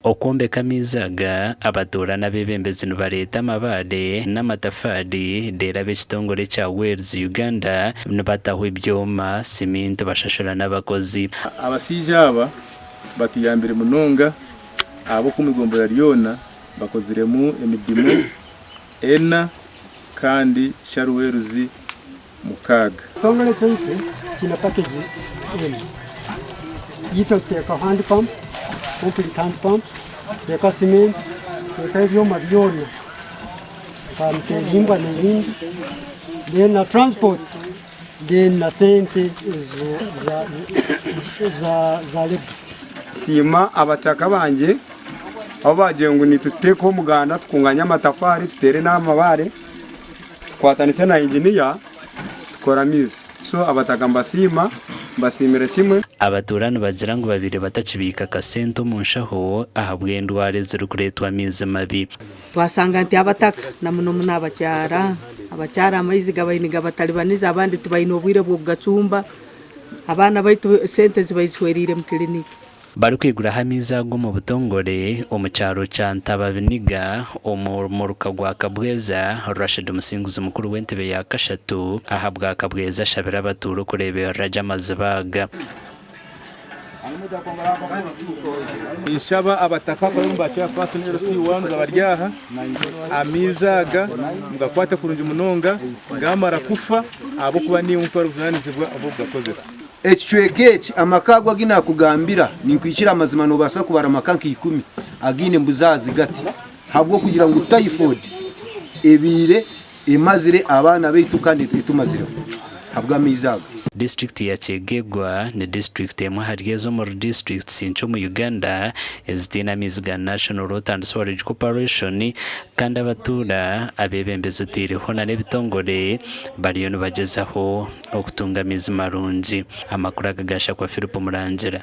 okwombeka mizaga abaturana b'ebembezi nibareeta amabare n'amatafari deera b'ekitongore kya Wales Uganda nibataho ebyoma siminti bashashura n'abakozi. Abasija aba batuyambire munonga abo kumigombo ya Lyona bakoziremu emidimo ena kandi sharuweruzi mukaga. Tongole cyose kina package yitoteka hand pump, complete hand pump, teka cement, teka ivyuma byona kamtejimbwa n'ibindi, then na transport, then na sente za lebo. Sima abataka banje abo bagiye ngo nituteko muganda tukunganya amatafari tutere n'amabare twatanitse na engineer tukora miza. So abataka mbasimira kimwe abaturana bagira ngo babiri batakibika kasento mu nshaho ahabwe ndware ziri kuretwa miza mabi. Twasanga nti abataka na muno abacyara amayizi gabayiniga batalibaniza abandi tubayino obwire bwo gacumba abana baitu sente zibayiswerire mu clinic. Bari kwigura hamiza go mu butongore omucyaro cya Ntababiniga umuruka gwa Kabweza. Rashid Musinguzi mukuru w'entebe ya Kashatu ahabwa Kabweza shabira abaturo kurebera raja mazibaga. Ishaba abataka ko mbacha pasi nero si wangu abaryaha amizaga mugakwata kurunja munonga ngamara kufa abo kuba ni umutwaro kunanizibwa abo gakozesa. Echwekeki amakagwa gina kugambira ninkwishira amazima no basa kubara makanki 10 agine mbuzazi gati habwo kugira ngo typhoid ebire emazire abana beitu kandi tumazire habwa mizaga. District ya Chegegwa ni district emwe hariyezo mu district sincho mu Uganda ezitina miziga National Road and Sewerage Corporation kandi abatura abebembeze utiriho na nebitongore bariyo nibagezaho okutunga mizi marungi. Amakuru agagasha kwa Philip Murangira.